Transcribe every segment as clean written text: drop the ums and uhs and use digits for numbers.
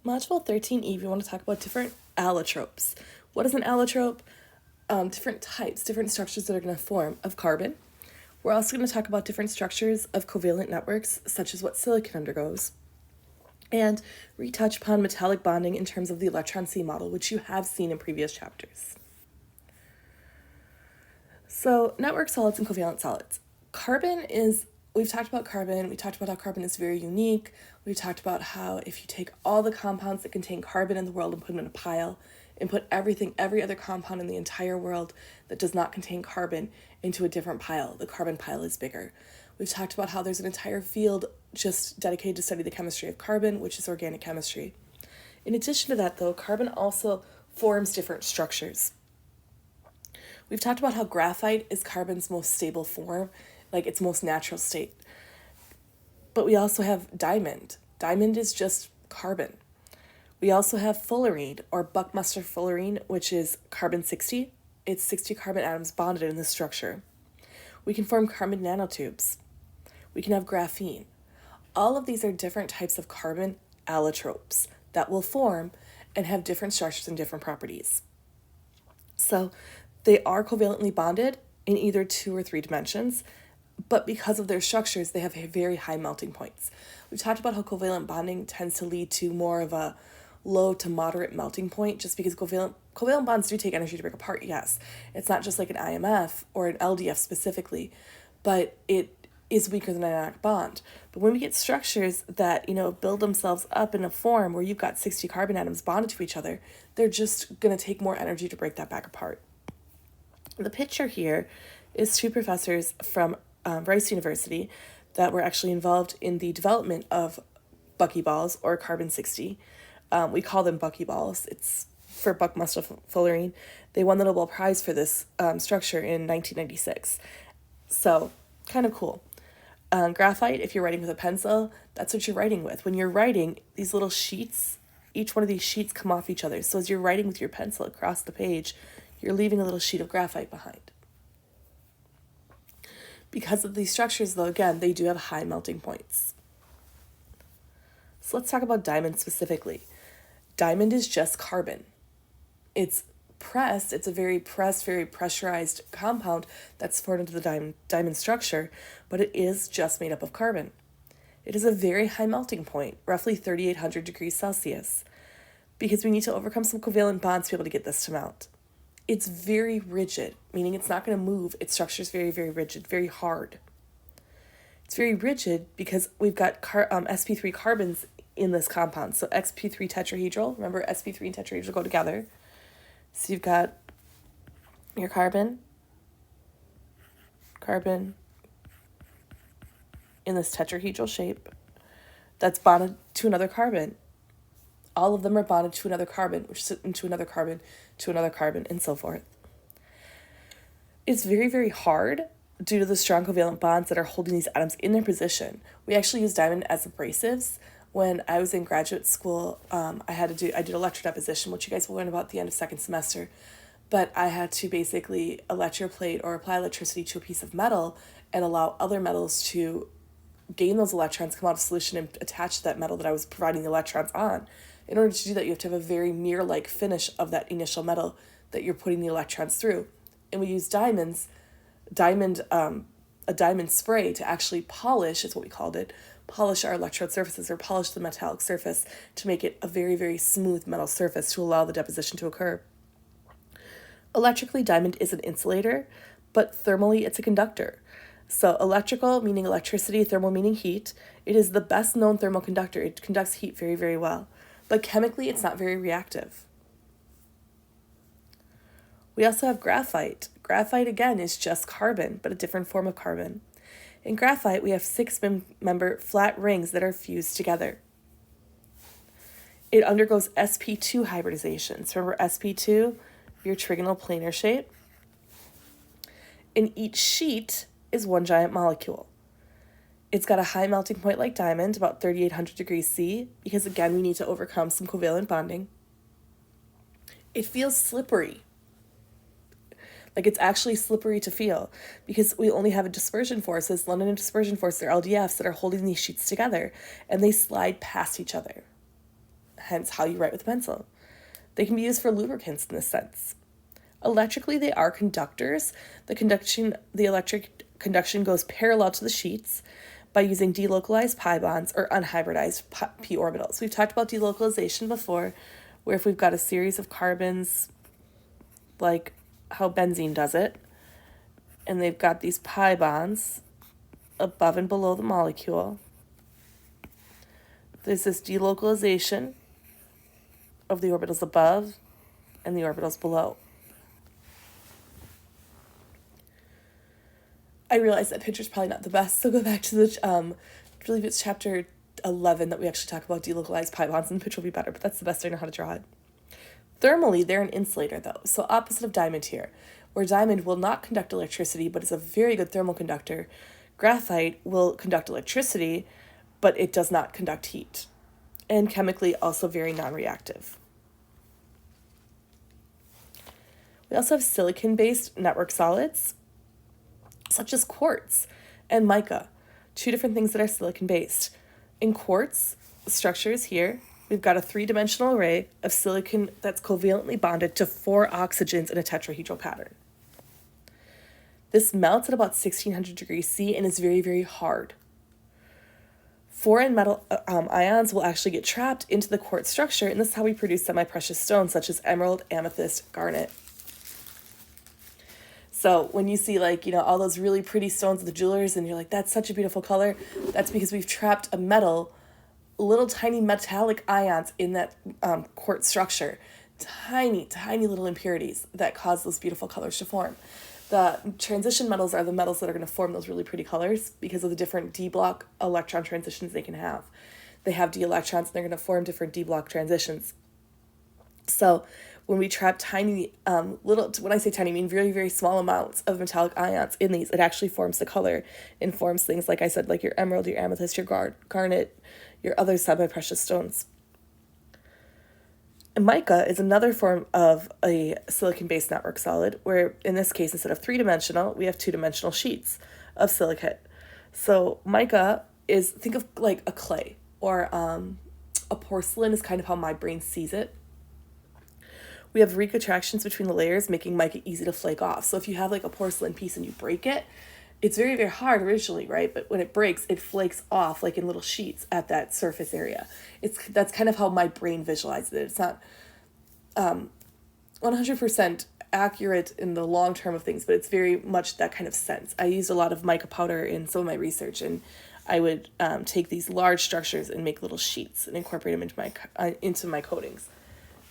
Module 13E, we want to talk about different allotropes. What is an allotrope? Different types, different structures that are going to form of carbon. We're also going to talk about different structures of covalent networks, such as what silicon undergoes. And retouch upon metallic bonding in terms of the electron C model, which you have seen in previous chapters. So, network solids and covalent solids. We've talked about carbon, we talked about how carbon is very unique, we talked about how if you take all the compounds that contain carbon in the world and put them in a pile, and put every other compound in the entire world that does not contain carbon into a different pile, the carbon pile is bigger. We've talked about how there's an entire field just dedicated to study the chemistry of carbon, which is organic chemistry. In addition to that, though, carbon also forms different structures. We've talked about how graphite is carbon's most stable form, like its most natural state. But we also have diamond. Diamond is just carbon. We also have fullerene, or Buckminster fullerene, which is carbon 60. It's 60 carbon atoms bonded in this structure. We can form carbon nanotubes. We can have graphene. All of these are different types of carbon allotropes that will form and have different structures and different properties. So they are covalently bonded in either 2 or 3 dimensions, but because of their structures, they have very high melting points. We've talked about how covalent bonding tends to lead to more of a low to moderate melting point, just because covalent bonds do take energy to break apart, yes. It's not just like an IMF or an LDF specifically, but it is weaker than an ionic bond. But when we get structures that, build themselves up in a form where you've got 60 carbon atoms bonded to each other, they're just going to take more energy to break that back apart. The picture here is 2 professors from Rice University that were actually involved in the development of buckyballs, or carbon 60. We call them buckyballs. It's for Buckminster fullerene. They won the Nobel Prize for this structure in 1996. So, kind of cool. Graphite, if you're writing with a pencil, that's what you're writing with. When you're writing, these little sheets, each one of these sheets come off each other. So as you're writing with your pencil across the page, you're leaving a little sheet of graphite behind. Because of these structures, though, again, they do have high melting points. So let's talk about diamond specifically. Diamond is just carbon. It's pressed, it's a very pressed, very pressurized compound that's formed into the diamond structure, but it is just made up of carbon. It is a very high melting point, roughly 3,800 degrees Celsius, because we need to overcome some covalent bonds to be able to get this to melt. It's very rigid, meaning it's not going to move. Its structure is very, very rigid, very hard. It's very rigid because we've got sp3 carbons in this compound. So sp3 tetrahedral, remember sp3 and tetrahedral go together. So you've got your carbon in this tetrahedral shape that's bonded to another carbon. All of them are bonded to another carbon, which is into another carbon, to another carbon, and so forth. It's very, very hard due to the strong covalent bonds that are holding these atoms in their position. We actually use diamond as abrasives. When I was in graduate school, I did electro deposition, which you guys will learn about at the end of second semester. But I had to basically electroplate or apply electricity to a piece of metal and allow other metals to gain those electrons, come out of solution, and attach to that metal that I was providing the electrons on. In order to do that, you have to have a very mirror-like finish of that initial metal that you're putting the electrons through. And we use a diamond spray to actually polish, is what we called it, polish our electrode surfaces, or polish the metallic surface to make it a very, very smooth metal surface to allow the deposition to occur. Electrically, diamond is an insulator, but thermally it's a conductor. So electrical meaning electricity, thermal meaning heat. It is the best known thermal conductor. It conducts heat very, very well. But chemically, it's not very reactive. We also have graphite. Graphite, again, is just carbon, but a different form of carbon. In graphite, we have 6-member flat rings that are fused together. It undergoes sp2 hybridizations. Remember sp2, your trigonal planar shape? And each sheet is one giant molecule. It's got a high melting point like diamond, about 3,800 degrees C, because again, we need to overcome some covalent bonding. It feels slippery. Like it's actually slippery to feel because we only have a dispersion forces, London dispersion forces, or LDFs, that are holding these sheets together, and they slide past each other. hence how you write with a pencil. They can be used for lubricants in this sense. Electrically, they are conductors. The electric conduction goes parallel to the sheets by using delocalized pi bonds or unhybridized p orbitals. We've talked about delocalization before, where if we've got a series of carbons, like how benzene does it, and they've got these pi bonds above and below the molecule, there's this delocalization of the orbitals above and the orbitals below. I realize that picture's probably not the best, so go back to the, I believe it's chapter 11 that we actually talk about delocalized pi bonds, and the picture will be better, but that's the best I know how to draw it. Thermally, they're an insulator, though, so opposite of diamond here, where diamond will not conduct electricity, but is a very good thermal conductor. Graphite will conduct electricity, but it does not conduct heat, and chemically also very non-reactive. We also have silicon-based network solids, such as quartz and mica, two different things that are silicon-based. In quartz, the structure is here. We've got a three-dimensional array of silicon that's covalently bonded to 4 oxygens in a tetrahedral pattern. This melts at about 1600 degrees C and is very, very hard. Foreign metal ions will actually get trapped into the quartz structure, and this is how we produce semi-precious stones such as emerald, amethyst, garnet. So when you see all those really pretty stones at the jewelers and you're like, that's such a beautiful color, that's because we've trapped a metal, little tiny metallic ions in that quartz structure. Tiny, tiny little impurities that cause those beautiful colors to form. The transition metals are the metals that are going to form those really pretty colors because of the different d block electron transitions they can have. They have d electrons and they're going to form different d block transitions. So when we trap tiny, when I say tiny, I mean very, very small amounts of metallic ions in these, it actually forms the color and forms things, like I said, like your emerald, your amethyst, your garnet, your other semi-precious stones. And mica is another form of a silicon-based network solid, where in this case, instead of three-dimensional, we have two-dimensional sheets of silicate. So mica is, think of like a clay or a porcelain is kind of how my brain sees it. We have weak attractions between the layers, making mica easy to flake off. So if you have like a porcelain piece and you break it, it's very, very hard originally, right? But when it breaks, it flakes off like in little sheets at that surface area. That's kind of how my brain visualizes it. It's not 100% accurate in the long term of things, but it's very much that kind of sense. I used a lot of mica powder in some of my research, and I would take these large structures and make little sheets and incorporate them into my coatings.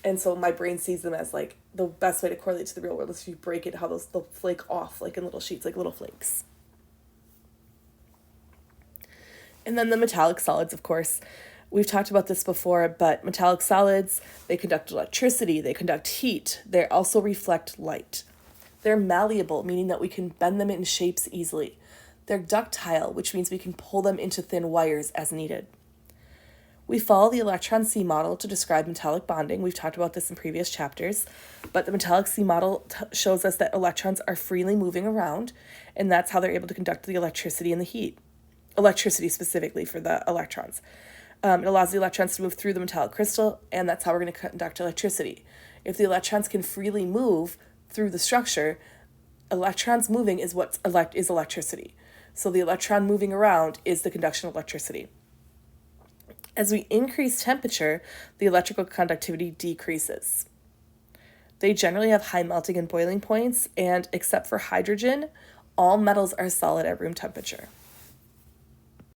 And so my brain sees them as like the best way to correlate to the real world is if you break it, how they'll flake off like in little sheets, like little flakes. And then the metallic solids, of course. We've talked about this before, but metallic solids, they conduct electricity, they conduct heat, they also reflect light. They're malleable, meaning that we can bend them in shapes easily. They're ductile, which means we can pull them into thin wires as needed. We follow the electron C model to describe metallic bonding. We've talked about this in previous chapters, but the metallic C model shows us that electrons are freely moving around, and that's how they're able to conduct the electricity and the heat. Electricity specifically for the electrons. It allows the electrons to move through the metallic crystal, and that's how we're going to conduct electricity. If the electrons can freely move through the structure, electrons moving is what is electricity. So the electron moving around is the conduction of electricity. As we increase temperature, the electrical conductivity decreases. They generally have high melting and boiling points, and except for hydrogen, all metals are solid at room temperature.